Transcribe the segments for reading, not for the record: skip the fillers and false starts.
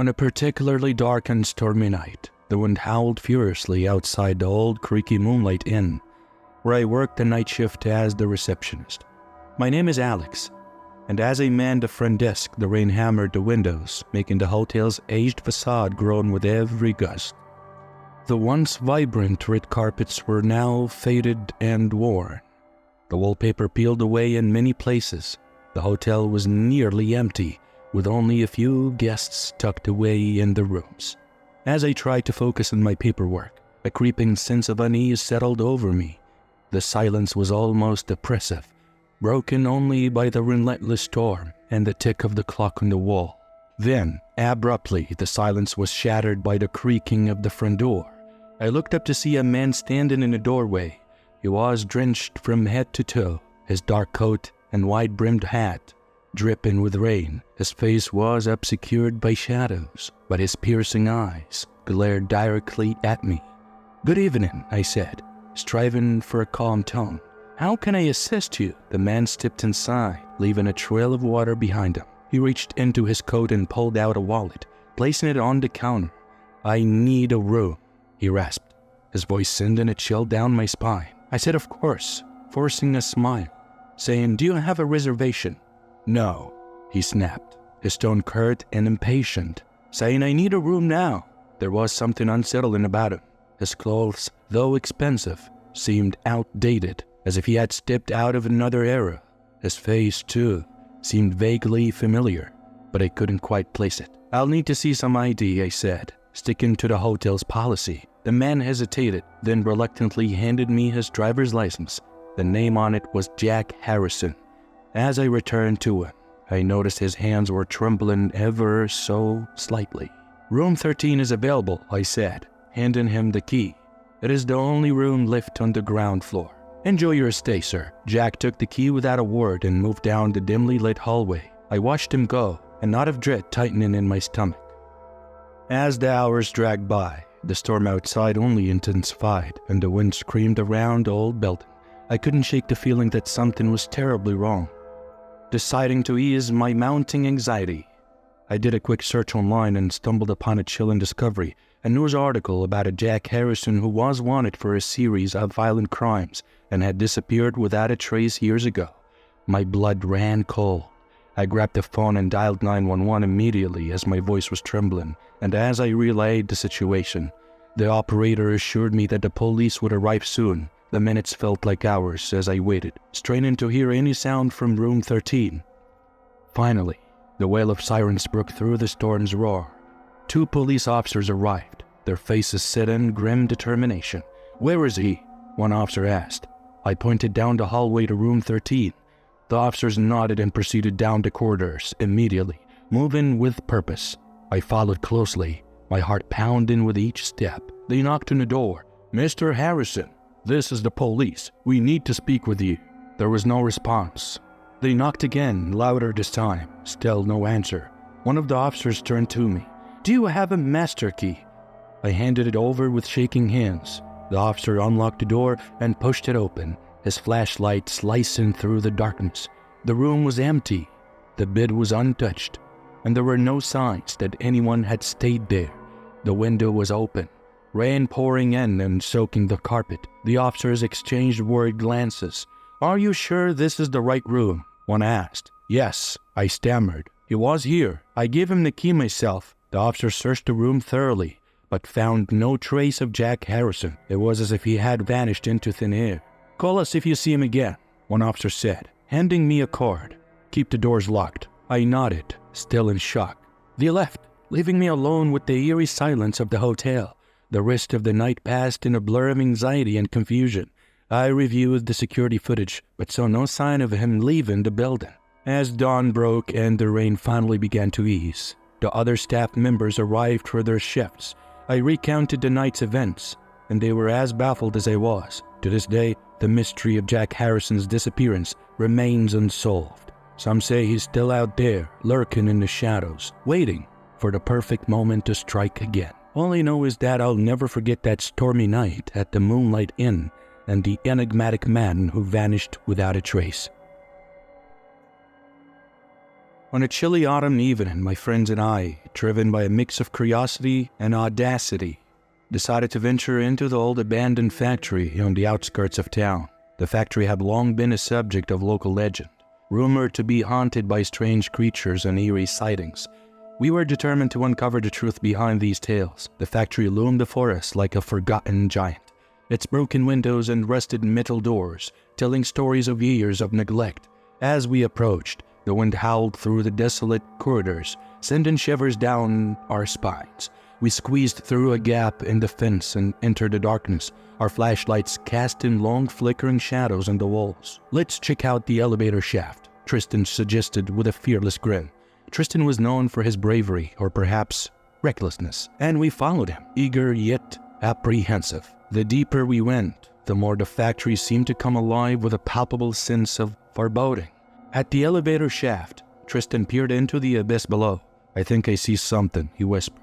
On a particularly dark and stormy night, the wind howled furiously outside the old creaky Moonlight Inn, where I worked the night shift as the receptionist. My name is Alex, and as I manned the front desk, the rain hammered the windows, making the hotel's aged facade groan with every gust. The once vibrant red carpets were now faded and worn. The wallpaper peeled away in many places. The hotel was nearly empty, with only a few guests tucked away in the rooms. As I tried to focus on my paperwork, a creeping sense of unease settled over me. The silence was almost oppressive, broken only by the relentless storm and the tick of the clock on the wall. Then, abruptly, the silence was shattered by the creaking of the front door. I looked up to see a man standing in the doorway. He was drenched from head to toe, his dark coat and wide-brimmed hat dripping with rain. His face was obscured by shadows, but his piercing eyes glared directly at me. "Good evening," I said, striving for a calm tone. "How can I assist you?" The man stepped inside, leaving a trail of water behind him. He reached into his coat and pulled out a wallet, placing it on the counter. "I need a room," he rasped, his voice sending a chill down my spine. I said, "Of course," forcing a smile, saying, "Do you have a reservation?" "No," he snapped, his tone curt and impatient, saying, "I need a room now." There was something unsettling about him. His clothes, though expensive, seemed outdated, as if he had stepped out of another era. His face, too, seemed vaguely familiar, but I couldn't quite place it. "I'll need to see some ID," I said, sticking to the hotel's policy. The man hesitated, then reluctantly handed me his driver's license. The name on it was Jack Harrison. As I returned to him, I noticed his hands were trembling ever so slightly. "Room 13 is available," I said, handing him the key. "It is the only room left on the ground floor." "Enjoy your stay, sir." Jack took the key without a word and moved down the dimly lit hallway. I watched him go, a knot of dread tightening in my stomach. As the hours dragged by, the storm outside only intensified, and the wind screamed around the old building. I couldn't shake the feeling that something was terribly wrong. Deciding to ease my mounting anxiety, I did a quick search online and stumbled upon a chilling discovery, a news article about a Jack Harrison who was wanted for a series of violent crimes and had disappeared without a trace years ago. My blood ran cold. I grabbed the phone and dialed 911 immediately as my voice was trembling, and as I relayed the situation, the operator assured me that the police would arrive soon. The minutes felt like hours as I waited, straining to hear any sound from room 13. Finally, the wail of sirens broke through the storm's roar. 2 police officers arrived, their faces set in grim determination. "Where is he?" one officer asked. I pointed down the hallway to room 13. The officers nodded and proceeded down the corridors immediately, moving with purpose. I followed closely, my heart pounding with each step. They knocked on the door. "Mr. Harrison, this is the police. We need to speak with you." There was no response. They knocked again, louder this time. Still no answer. One of the officers turned to me. "Do you have a master key?" I handed it over with shaking hands. The officer unlocked the door and pushed it open, his flashlight slicing through the darkness. The room was empty. The bed was untouched, and there were no signs that anyone had stayed there. The window was open, rain pouring in and soaking the carpet. The officers exchanged worried glances. "Are you sure this is the right room?" one asked. "Yes," I stammered. "He was here. I gave him the key myself." The officer searched the room thoroughly, but found no trace of Jack Harrison. It was as if he had vanished into thin air. "Call us if you see him again," one officer said, handing me a card. "Keep the doors locked." I nodded, still in shock. They left, leaving me alone with the eerie silence of the hotel. The rest of the night passed in a blur of anxiety and confusion. I reviewed the security footage, but saw no sign of him leaving the building. As dawn broke and the rain finally began to ease, the other staff members arrived for their shifts. I recounted the night's events, and they were as baffled as I was. To this day, the mystery of Jack Harrison's disappearance remains unsolved. Some say he's still out there, lurking in the shadows, waiting for the perfect moment to strike again. All I know is that I'll never forget that stormy night at the Moonlight Inn and the enigmatic man who vanished without a trace. On a chilly autumn evening, my friends and I, driven by a mix of curiosity and audacity, decided to venture into the old abandoned factory on the outskirts of town. The factory had long been a subject of local legend, rumored to be haunted by strange creatures and eerie sightings. We were determined to uncover the truth behind these tales. The factory loomed before us like a forgotten giant, its broken windows and rusted metal doors telling stories of years of neglect. As we approached, the wind howled through the desolate corridors, sending shivers down our spines. We squeezed through a gap in the fence and entered the darkness, our flashlights casting long flickering shadows on the walls. "Let's check out the elevator shaft," Tristan suggested with a fearless grin. Tristan was known for his bravery, or perhaps recklessness, and we followed him, eager yet apprehensive. The deeper we went, the more the factory seemed to come alive with a palpable sense of foreboding. At the elevator shaft, Tristan peered into the abyss below. "I think I see something," he whispered,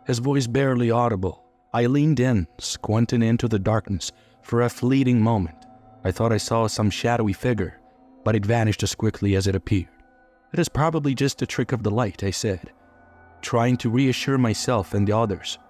his voice barely audible. I leaned in, squinting into the darkness. For a fleeting moment, I thought I saw some shadowy figure, but it vanished as quickly as it appeared. "It is probably just a trick of the light," I said, trying to reassure myself and the others.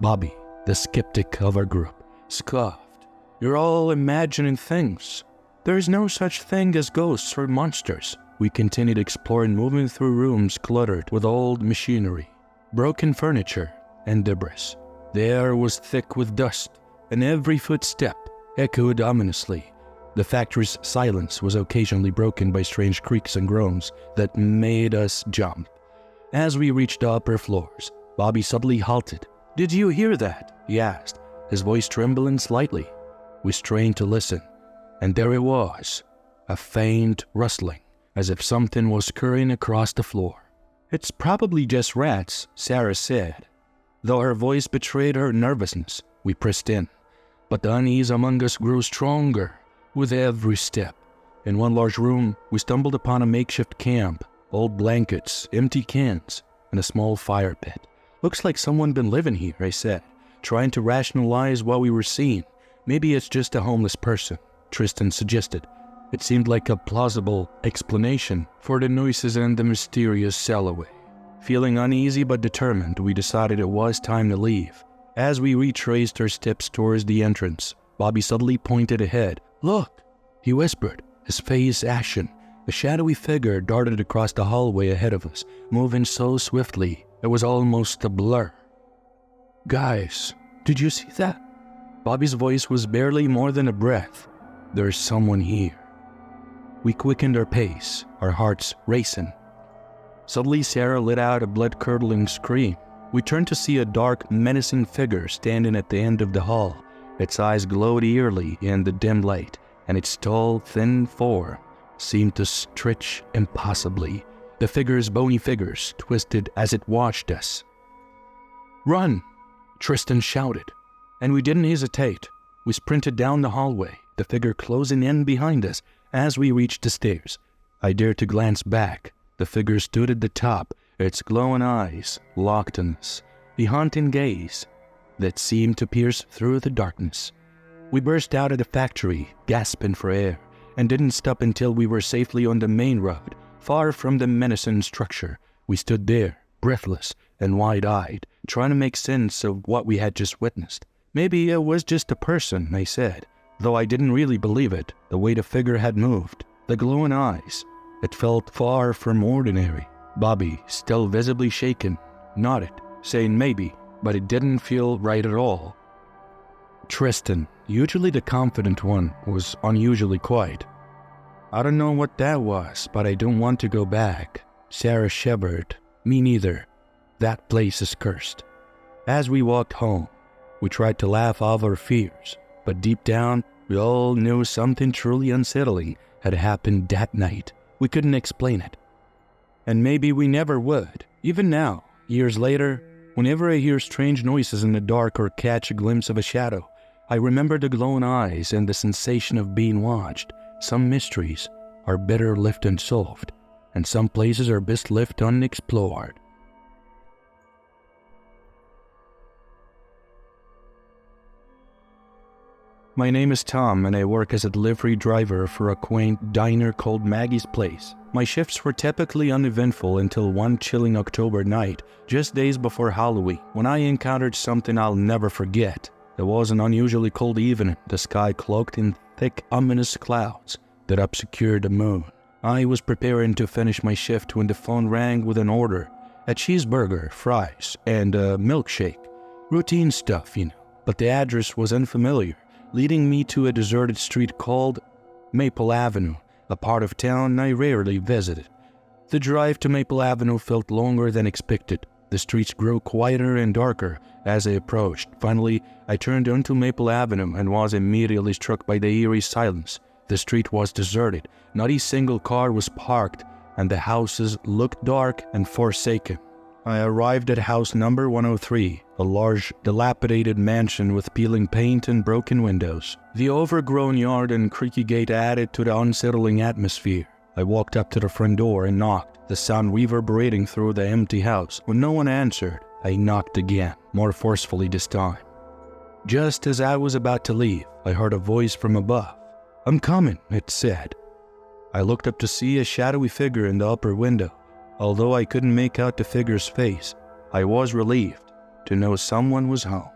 Bobby, the skeptic of our group, scoffed. "You're all imagining things. There is no such thing as ghosts or monsters." We continued exploring, moving through rooms cluttered with old machinery, broken furniture, and debris. The air was thick with dust, and every footstep echoed ominously. The factory's silence was occasionally broken by strange creaks and groans that made us jump. As we reached the upper floors, Bobby suddenly halted. "Did you hear that?" he asked, his voice trembling slightly. We strained to listen, and there it was, a faint rustling, as if something was scurrying across the floor. "It's probably just rats," Sarah said. Though her voice betrayed her nervousness, we pressed in. But the unease among us grew stronger with every step. In one large room, we stumbled upon a makeshift camp, old blankets, empty cans, and a small fire pit. "Looks like someone been living here," I said, trying to rationalize what we were seeing. "Maybe it's just a homeless person," Tristan suggested. It seemed like a plausible explanation for the noises and the mysterious cellarway. Feeling uneasy but determined, we decided it was time to leave. As we retraced our steps towards the entrance, Bobby suddenly pointed ahead. "Look," he whispered, his face ashen. A shadowy figure darted across the hallway ahead of us, moving so swiftly it was almost a blur. "Guys, did you see that?" Bobby's voice was barely more than a breath. "There's someone here." We quickened our pace, our hearts racing. Suddenly, Sarah let out a blood-curdling scream. We turned to see a dark, menacing figure standing at the end of the hall. Its eyes glowed eerily in the dim light, and its tall, thin form seemed to stretch impossibly. The figure's bony fingers twisted as it watched us. "Run!" Tristan shouted, and we didn't hesitate. We sprinted down the hallway, the figure closing in behind us. As we reached the stairs, I dared to glance back. The figure stood at the top, its glowing eyes locked on us, the haunting gaze that seemed to pierce through the darkness. We burst out of the factory, gasping for air, and didn't stop until we were safely on the main road, far from the menacing structure. We stood there, breathless and wide-eyed, trying to make sense of what we had just witnessed. "Maybe it was just a person," I said, though I didn't really believe it. The way the figure had moved, the glowing eyes, it felt far from ordinary. Bobby, still visibly shaken, nodded, saying maybe, but it didn't feel right at all. Tristan, usually the confident one, was unusually quiet. "I don't know what that was, but I don't want to go back." Sarah shivered. "Me neither. That place is cursed." As we walked home, we tried to laugh off our fears, but deep down, we all knew something truly unsettling had happened that night. We couldn't explain it. And maybe we never would. Even now, years later, whenever I hear strange noises in the dark or catch a glimpse of a shadow, I remember the glowing eyes and the sensation of being watched. Some mysteries are better left unsolved, and some places are best left unexplored. My name is Tom and I work as a delivery driver for a quaint diner called Maggie's Place. My shifts were typically uneventful until one chilling October night, just days before Halloween, when I encountered something I'll never forget. It was an unusually cold evening, the sky cloaked in thick, ominous clouds that obscured the moon. I was preparing to finish my shift when the phone rang with an order: a cheeseburger, fries, and a milkshake. Routine stuff, but the address was unfamiliar, leading me to a deserted street called Maple Avenue, a part of town I rarely visited. The drive to Maple Avenue felt longer than expected. The streets grew quieter and darker as I approached. Finally, I turned onto Maple Avenue and was immediately struck by the eerie silence. The street was deserted, not a single car was parked, and the houses looked dark and forsaken. I arrived at house number 103, a large, dilapidated mansion with peeling paint and broken windows. The overgrown yard and creaky gate added to the unsettling atmosphere. I walked up to the front door and knocked, the sound reverberating through the empty house. When no one answered, I knocked again, more forcefully this time. Just as I was about to leave, I heard a voice from above. "I'm coming," it said. I looked up to see a shadowy figure in the upper window. Although I couldn't make out the figure's face, I was relieved to know someone was home.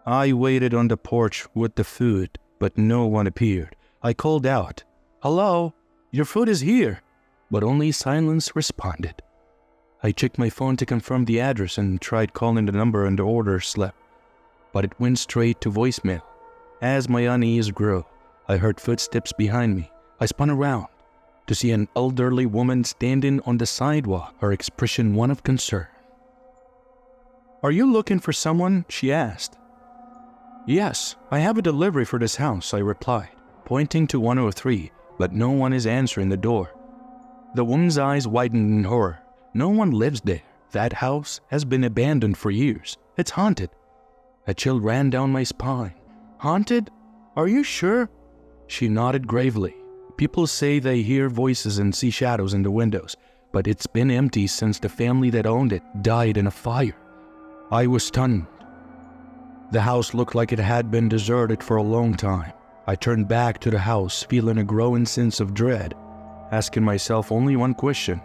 I waited on the porch with the food, but no one appeared. I called out, "Hello, your food is here," but only silence responded. I checked my phone to confirm the address and tried calling the number on the order slip, but it went straight to voicemail. As my unease grew, I heard footsteps behind me. I spun around to see an elderly woman standing on the sidewalk, her expression one of concern. "Are you looking for someone?" she asked. "Yes, I have a delivery for this house," I replied, pointing to 103, but no one is answering the door. The woman's eyes widened in horror. "No one lives there. That house has been abandoned for years. It's haunted." A chill ran down my spine. "Haunted? Are you sure?" She nodded gravely. "People say they hear voices and see shadows in the windows, but it's been empty since the family that owned it died in a fire." I was stunned. The house looked like it had been deserted for a long time. I turned back to the house, feeling a growing sense of dread, asking myself only one question,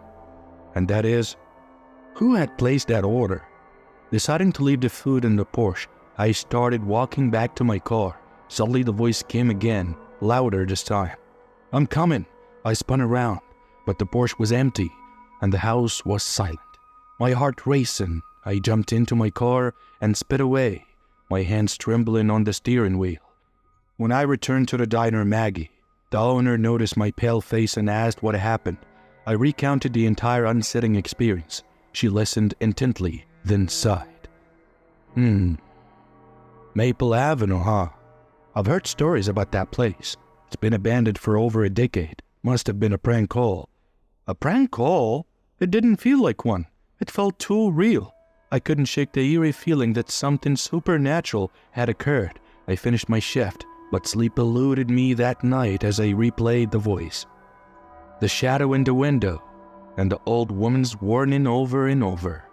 and that is, who had placed that order? Deciding to leave the food in the porch, I started walking back to my car. Suddenly the voice came again, louder this time. "I'm coming." I spun around, but the porch was empty and the house was silent. My heart racing, I jumped into my car and sped away, my hands trembling on the steering wheel. When I returned to the diner Maggie, the owner noticed my pale face and asked what happened. I recounted the entire unsettling experience. She listened intently, then sighed. Maple Avenue, huh? I've heard stories about that place. It's been abandoned for over a decade. Must have been a prank call." "A prank call? It didn't feel like one. It felt too real." I couldn't shake the eerie feeling that something supernatural had occurred. I finished my shift, but sleep eluded me that night as I replayed the voice, the shadow in the window, and the old woman's warning over and over.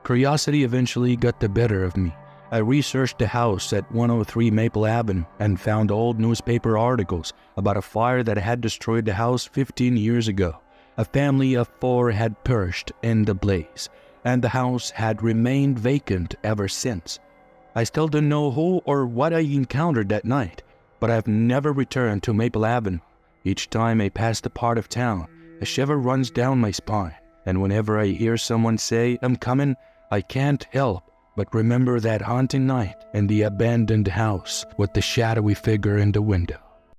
Curiosity eventually got the better of me. I researched the house at 103 Maple Avenue and found old newspaper articles about a fire that had destroyed the house 15 years ago. A family of 4 had perished in the blaze, and the house had remained vacant ever since. I still don't know who or what I encountered that night, but I've never returned to Maple Avenue. Each time I pass the part of town, a shiver runs down my spine, and whenever I hear someone say, "I'm coming," I can't help but remember that haunting night in the abandoned house with the shadowy figure in the window.